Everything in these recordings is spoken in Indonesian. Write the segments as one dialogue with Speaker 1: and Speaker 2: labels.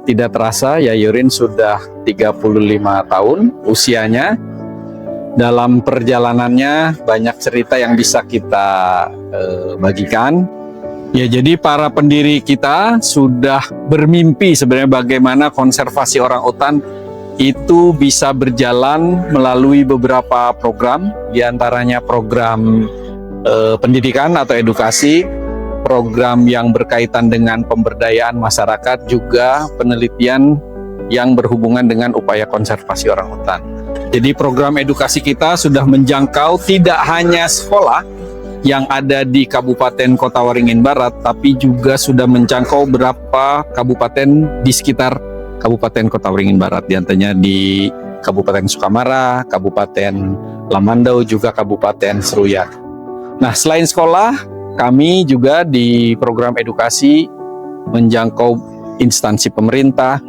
Speaker 1: tidak terasa Yayorin sudah 35 tahun usianya. Dalam perjalanannya banyak cerita yang bisa kita bagikan. Ya, jadi para pendiri kita sudah bermimpi sebenarnya bagaimana konservasi orangutan itu bisa berjalan melalui beberapa program, diantaranya program pendidikan atau edukasi, program yang berkaitan dengan pemberdayaan masyarakat, juga penelitian yang berhubungan dengan upaya konservasi orangutan. Jadi program edukasi kita sudah menjangkau tidak hanya sekolah yang ada di Kabupaten Kota Waringin Barat, tapi juga sudah menjangkau beberapa kabupaten di sekitar Kabupaten Kota Waringin Barat, diantaranya di Kabupaten Sukamara, Kabupaten Lamandau, juga Kabupaten Seruyan. Nah, selain sekolah, kami juga di program edukasi menjangkau instansi pemerintah,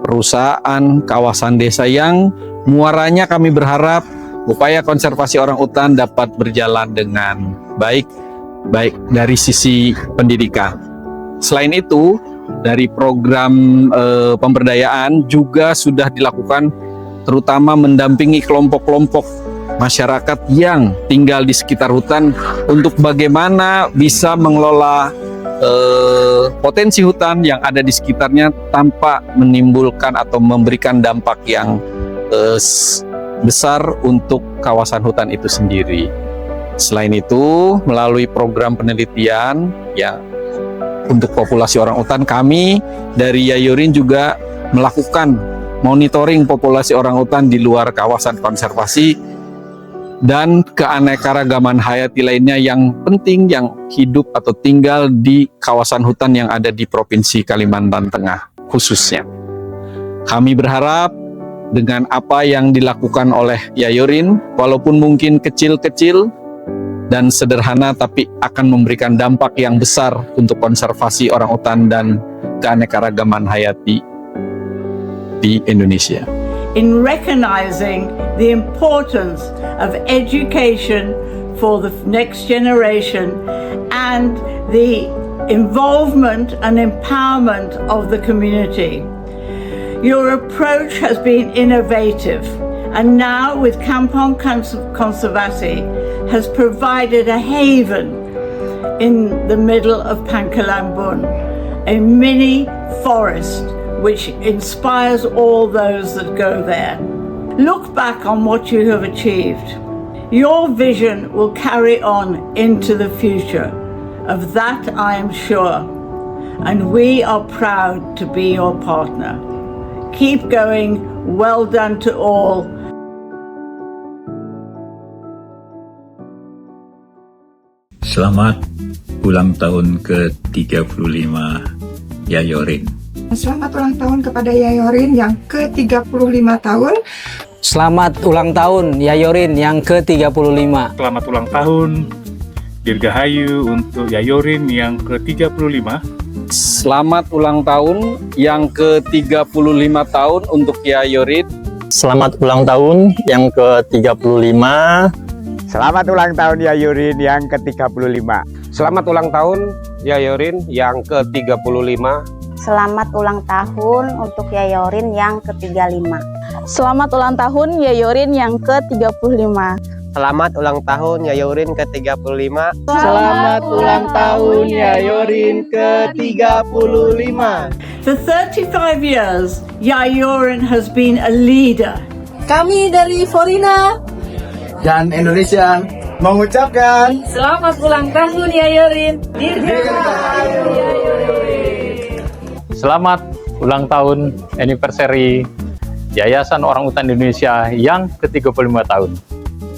Speaker 1: perusahaan, kawasan desa yang muaranya kami berharap upaya konservasi orangutan dapat berjalan dengan baik dari sisi pendidikan. Selain itu, dari program pemberdayaan juga sudah dilakukan, terutama mendampingi kelompok-kelompok masyarakat yang tinggal di sekitar hutan untuk bagaimana bisa mengelola potensi hutan yang ada di sekitarnya tanpa menimbulkan atau memberikan dampak yang besar untuk kawasan hutan itu sendiri. Selain itu, melalui program penelitian yang untuk populasi orangutan, kami dari Yayorin juga melakukan monitoring populasi orangutan di luar kawasan konservasi dan keanekaragaman hayati lainnya yang penting yang hidup atau tinggal di kawasan hutan yang ada di Provinsi Kalimantan Tengah khususnya. Kami berharap dengan apa yang dilakukan oleh Yayorin, walaupun mungkin kecil-kecil dan sederhana, tapi akan memberikan dampak yang besar untuk konservasi orangutan dan keanekaragaman hayati di Indonesia.
Speaker 2: In recognizing the importance of education for the next generation and the involvement and empowerment of the community. Your approach has been innovative, and now with Kampong Conservasi has provided a haven in the middle of Pangkalambun, a mini forest which inspires all those that go there. Look back on what you have achieved. Your vision will carry on into the future. Of that I am sure, and we are proud to be your partner. Keep going, well done to all.
Speaker 3: Selamat ulang tahun ke-35 Yayorin.
Speaker 4: Selamat ulang tahun kepada Yayorin yang ke-35 tahun.
Speaker 5: Selamat ulang tahun Yayorin yang ke-35.
Speaker 6: Selamat ulang tahun Dirgahayu untuk Yayorin yang ke-35.
Speaker 1: Selamat ulang tahun yang ke-35 tahun untuk Yayorin.
Speaker 7: Selamat ulang tahun yang ke-35.
Speaker 8: Selamat ulang tahun Yayorin yang ke-35.
Speaker 9: Selamat ulang tahun Yayorin yang ke-35.
Speaker 10: Selamat ulang tahun untuk Yayorin yang ke-35.
Speaker 11: Selamat ulang tahun Yayorin yang ke-35.
Speaker 12: Selamat ulang tahun Yayorin ke-35.
Speaker 13: Selamat ulang tahun Yayorin ke-35.
Speaker 2: For 35 years, Yayorin has been a leader.
Speaker 13: Kami dari Forina
Speaker 14: dan Indonesia mengucapkan
Speaker 13: selamat ulang tahun Yayorin.
Speaker 14: Dirgahayu
Speaker 13: Yayorin.
Speaker 15: Selamat ulang tahun anniversary Yayasan Orangutan Indonesia yang ke-35 tahun.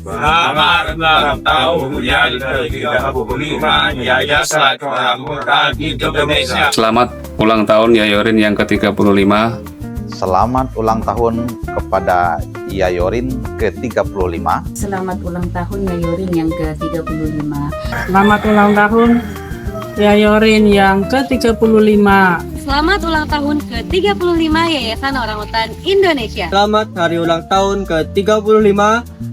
Speaker 16: Selamat ulang tahun ke-35 Yayasan Orangutan Indonesia.
Speaker 17: Selamat ulang tahun Yayorin yang ke-35.
Speaker 18: Selamat ulang tahun kepada Yayorin ke-35.
Speaker 19: Selamat ulang tahun Yayorin yang ke-35.
Speaker 20: Selamat ulang tahun Yayorin yang ke-35.
Speaker 6: Selamat ulang tahun ke-35 Yayasan Orangutan Indonesia.
Speaker 3: Selamat hari ulang tahun ke-35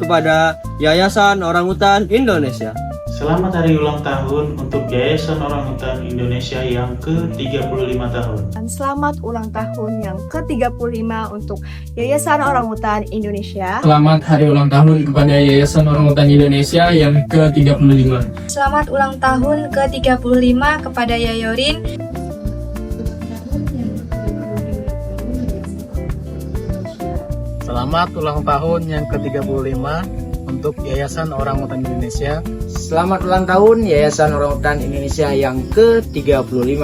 Speaker 3: kepada Yayasan Orangutan Indonesia.
Speaker 21: Selamat hari ulang tahun untuk Yayasan Orangutan Indonesia yang ke-35 tahun.
Speaker 4: Dan selamat ulang tahun yang ke-35 untuk Yayasan Orangutan Indonesia.
Speaker 22: Selamat hari ulang tahun kepada Yayasan Orangutan Indonesia yang ke-35.
Speaker 23: Selamat ulang tahun ke-35 kepada Yayorin.
Speaker 22: Selamat ulang tahun yang ke-35 untuk Yayasan Orangutan Indonesia.
Speaker 5: Selamat ulang tahun Yayasan Orangutan Indonesia yang ke-35.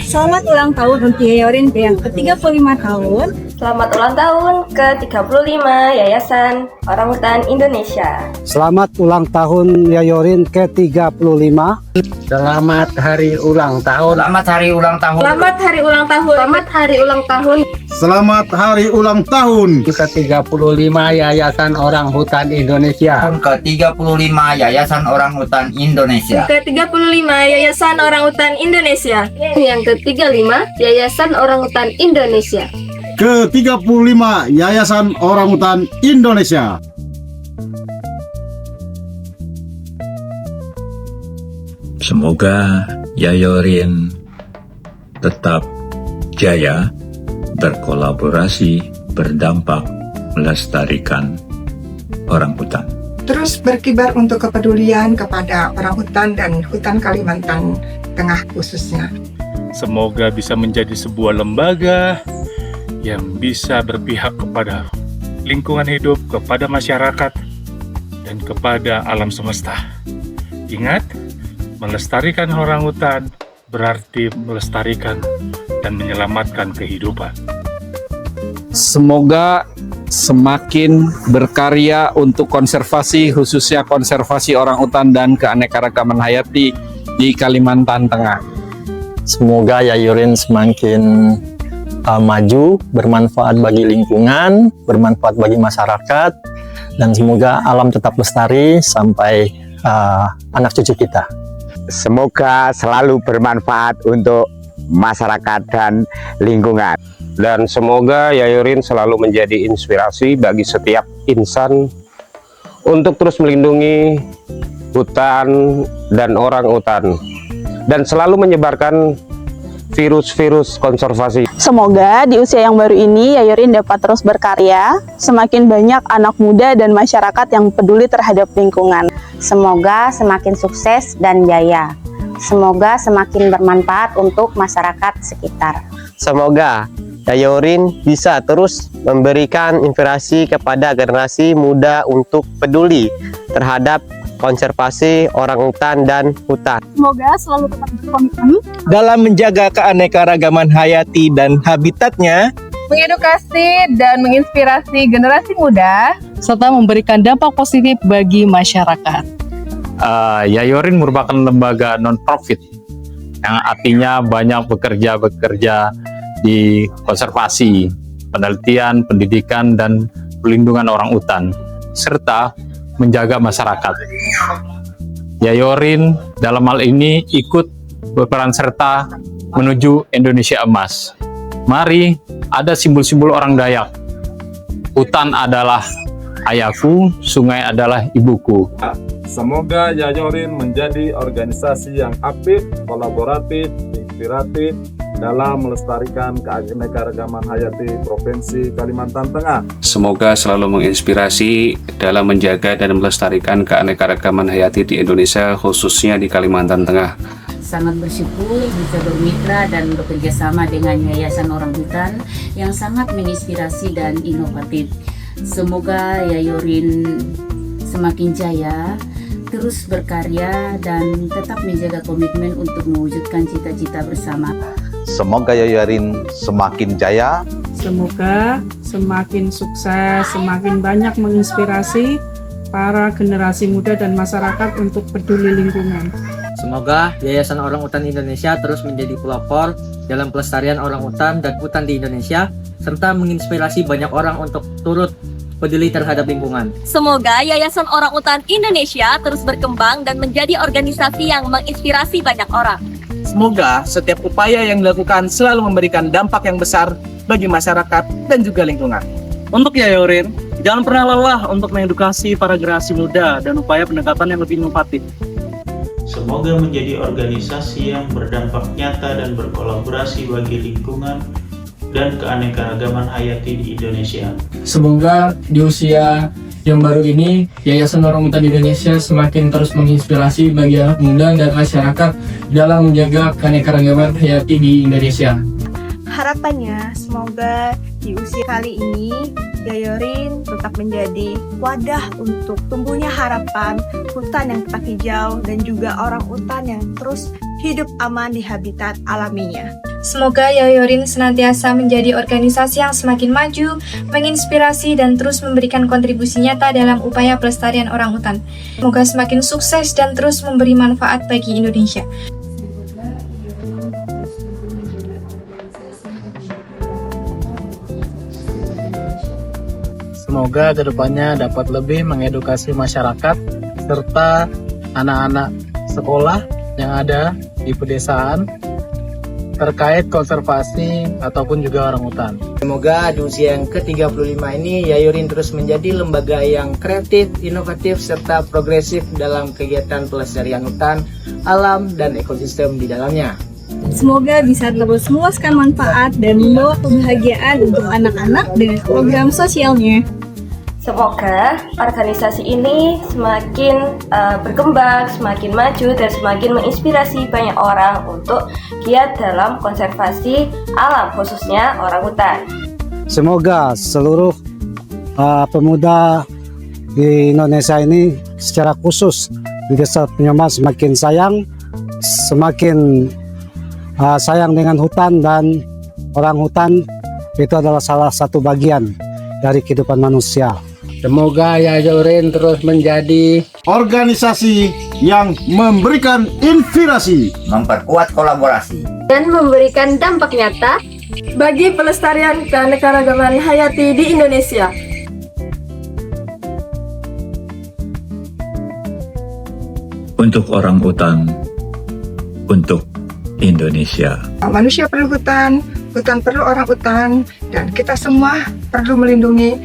Speaker 23: Selamat ulang tahun untuk Yayorin yang ke-35 tahun.
Speaker 24: Selamat ulang tahun ke-35 Yayasan Orangutan Indonesia.
Speaker 25: Selamat ulang tahun Yayorin ke-35.
Speaker 5: Selamat hari ulang tahun.
Speaker 25: Selamat hari ulang tahun.
Speaker 24: Selamat hari ulang tahun. Selamat hari ulang tahun.
Speaker 25: Selamat hari ulang tahun ke-35 Yayasan Orangutan Indonesia.
Speaker 26: Ke-35 Yayasan Orangutan Indonesia.
Speaker 24: Ke-35 Yayasan Orangutan Indonesia. Yang ke-35 Yayasan Orangutan Indonesia.
Speaker 25: Ke-35 Yayasan Orangutan Indonesia.
Speaker 3: Semoga Yayorin tetap jaya, berkolaborasi, berdampak, melestarikan orangutan.
Speaker 4: Terus berkibar untuk kepedulian kepada orangutan dan hutan Kalimantan Tengah khususnya.
Speaker 21: Semoga bisa menjadi sebuah lembaga yang bisa berpihak kepada lingkungan hidup, kepada masyarakat, dan kepada alam semesta. Ingat, melestarikan orangutan berarti melestarikan dan menyelamatkan kehidupan.
Speaker 1: Semoga semakin berkarya untuk konservasi, khususnya konservasi orangutan dan keanekaragaman hayati di Kalimantan Tengah.
Speaker 7: Semoga Yayorin semakin maju, bermanfaat bagi lingkungan, bermanfaat bagi masyarakat, dan semoga alam tetap lestari sampai anak cucu kita.
Speaker 8: Semoga selalu bermanfaat untuk masyarakat dan lingkungan.
Speaker 9: Dan semoga Yayorin selalu menjadi inspirasi bagi setiap insan untuk terus melindungi hutan dan orangutan dan selalu menyebarkan virus-virus konservasi.
Speaker 11: Semoga di usia yang baru ini Yayorin dapat terus berkarya, semakin banyak anak muda dan masyarakat yang peduli terhadap lingkungan.
Speaker 10: Semoga semakin sukses dan jaya. Semoga semakin bermanfaat untuk masyarakat sekitar.
Speaker 12: Semoga Yayorin bisa terus memberikan inspirasi kepada generasi muda untuk peduli terhadap konservasi orangutan dan hutan.
Speaker 23: Semoga selalu tetap berkomitmen
Speaker 22: dalam menjaga keanekaragaman hayati dan habitatnya,
Speaker 13: mengedukasi dan menginspirasi generasi muda, serta memberikan dampak positif bagi masyarakat.
Speaker 15: Yayorin merupakan lembaga non-profit yang artinya banyak bekerja di konservasi, penelitian, pendidikan, dan pelindungan orangutan, serta menjaga masyarakat. Yayorin dalam hal ini ikut berperan serta menuju Indonesia Emas. Mari, ada simbol-simbol orang Dayak. Hutan adalah ayahku, sungai adalah ibuku.
Speaker 27: Semoga Yayorin menjadi organisasi yang aktif, kolaboratif, inspiratif dalam melestarikan keanekaragaman hayati Provinsi Kalimantan Tengah.
Speaker 17: Semoga selalu menginspirasi dalam menjaga dan melestarikan keanekaragaman hayati di Indonesia, khususnya di Kalimantan Tengah.
Speaker 19: Sangat bersyukur bisa bermitra dan bekerja sama dengan Yayasan Orangutan yang sangat menginspirasi dan inovatif. Semoga Yayorin semakin jaya, terus berkarya, dan tetap menjaga komitmen untuk mewujudkan cita-cita bersama.
Speaker 18: Semoga Yayorin semakin jaya.
Speaker 20: Semoga semakin sukses, semakin banyak menginspirasi para generasi muda dan masyarakat untuk peduli lingkungan.
Speaker 5: Semoga Yayasan Orangutan Indonesia terus menjadi pelopor dalam pelestarian orangutan dan hutan di Indonesia, serta menginspirasi banyak orang untuk turut peduli terhadap lingkungan.
Speaker 6: Semoga Yayasan Orangutan Indonesia terus berkembang dan menjadi organisasi yang menginspirasi banyak orang.
Speaker 22: semoga setiap upaya yang dilakukan selalu memberikan dampak yang besar bagi masyarakat dan juga lingkungan. Untuk Yayorin, jangan pernah lelah untuk mengedukasi para generasi muda dan upaya pendekatan yang lebih inovatif.
Speaker 21: Semoga menjadi organisasi yang berdampak nyata dan berkolaborasi bagi lingkungan dan keanekaragaman hayati di Indonesia.
Speaker 5: Semoga di usia yang baru ini, Yayasan Orangutan Indonesia semakin terus menginspirasi bagi anak muda dan masyarakat dalam menjaga keanekaragaman hayati di Indonesia.
Speaker 23: Harapannya, semoga di usia kali ini Yayorin tetap menjadi wadah untuk tumbuhnya harapan, hutan yang tetap hijau, dan juga orangutan yang terus hidup aman di habitat alaminya.
Speaker 2: Semoga Yayorin senantiasa menjadi organisasi yang semakin maju, menginspirasi, dan terus memberikan kontribusi nyata dalam upaya pelestarian orangutan. Semoga semakin sukses dan terus memberi manfaat bagi Indonesia.
Speaker 5: Semoga kedepannya dapat lebih mengedukasi masyarakat serta anak-anak sekolah yang ada di pedesaan terkait konservasi ataupun juga orangutan.
Speaker 3: Semoga di usia yang ke-35 ini Yayorin terus menjadi lembaga yang kreatif, inovatif, serta progresif dalam kegiatan pelestarian hutan, alam, dan ekosistem di dalamnya.
Speaker 23: Semoga bisa terus meluaskan manfaat dan membawa kebahagiaan untuk anak-anak dengan program sosialnya.
Speaker 6: Semoga organisasi ini semakin berkembang, semakin maju, dan semakin menginspirasi banyak orang untuk giat dalam konservasi alam, khususnya orangutan.
Speaker 14: Semoga seluruh pemuda di Indonesia ini secara khusus di Desa Penyomas semakin sayang dengan hutan, dan orangutan itu adalah salah satu bagian dari kehidupan manusia.
Speaker 16: Semoga Yayorin terus menjadi
Speaker 24: organisasi yang memberikan inspirasi,
Speaker 25: memperkuat kolaborasi,
Speaker 6: dan memberikan dampak nyata bagi pelestarian keanekaragaman hayati di Indonesia.
Speaker 26: Untuk orangutan, untuk Indonesia.
Speaker 4: Manusia perlu hutan, hutan perlu orangutan, dan kita semua perlu melindungi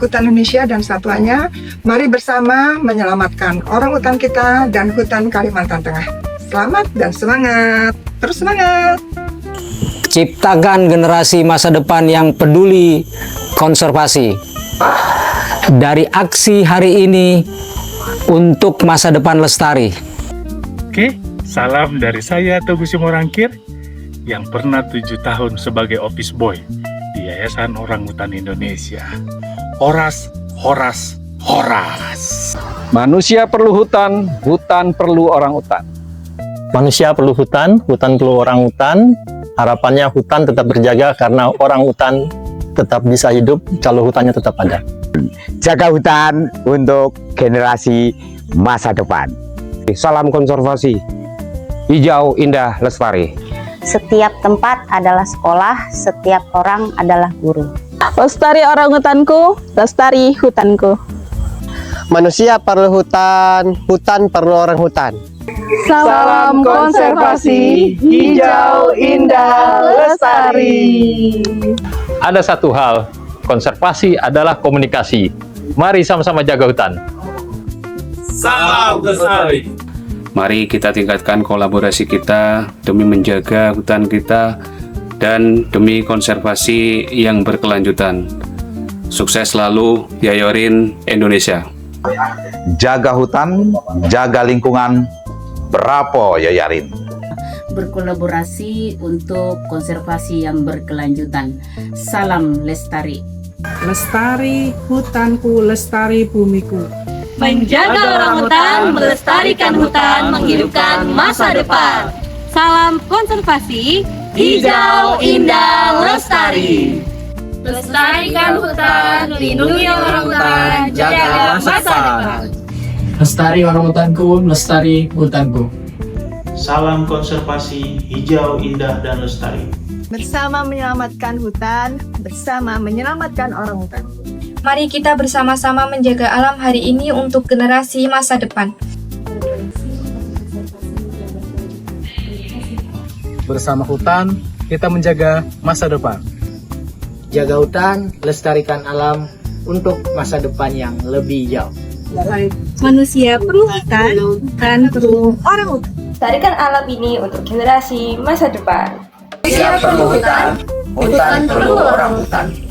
Speaker 4: hutan Indonesia dan satwanya. Mari bersama menyelamatkan orangutan kita dan hutan Kalimantan Tengah. Selamat dan semangat, terus semangat.
Speaker 28: Ciptakan generasi masa depan yang peduli konservasi. Dari aksi hari ini untuk masa depan lestari.
Speaker 29: Oke, salam dari saya Teguh Simorangkir yang pernah 7 tahun sebagai office boy di Yayasan Orangutan Indonesia. Horas, horas, horas.
Speaker 1: Manusia perlu hutan, hutan perlu orangutan.
Speaker 7: Manusia perlu hutan, hutan perlu orangutan. Harapannya hutan tetap berjaga karena orangutan tetap bisa hidup kalau hutannya tetap ada.
Speaker 8: Jaga hutan untuk generasi masa depan.
Speaker 9: Salam konservasi, hijau, indah, lestari.
Speaker 10: Setiap tempat adalah sekolah, setiap orang adalah guru.
Speaker 11: Lestari orangutanku, lestari hutanku.
Speaker 12: Manusia perlu hutan, hutan perlu orangutan.
Speaker 11: Salam konservasi, hijau, indah, lestari.
Speaker 15: Ada satu hal, konservasi adalah komunikasi. Mari sama-sama jaga hutan.
Speaker 27: Salam lestari.
Speaker 17: Mari kita tingkatkan kolaborasi kita demi menjaga hutan kita dan demi konservasi yang berkelanjutan. Sukses selalu Yayorin Indonesia.
Speaker 18: Jaga hutan, jaga lingkungan, berapo Yayorin.
Speaker 19: Berkolaborasi untuk konservasi yang berkelanjutan. Salam lestari.
Speaker 20: Lestari hutanku, lestari bumiku.
Speaker 6: Menjaga orangutan, melestarikan hutan, menghidupkan masa depan. Salam konservasi, hijau, indah, lestari. Lestarikan hutan, lindungi orangutan, jaga masa depan.
Speaker 5: Lestari orangutanku, lestari hutanku.
Speaker 21: Salam konservasi, hijau, indah, dan lestari.
Speaker 23: Bersama menyelamatkan hutan, bersama menyelamatkan orangutan.
Speaker 2: Mari kita bersama-sama menjaga alam hari ini untuk generasi masa depan.
Speaker 5: Bersama hutan, kita menjaga masa depan.
Speaker 3: Jaga hutan, lestarikan alam untuk masa depan yang lebih hijau.
Speaker 23: Manusia perlu hutan, hutan perlu orang hutan.
Speaker 6: Lestarikan alam ini untuk generasi masa depan.
Speaker 4: Manusia perlu hutan, hutan perlu orang hutan.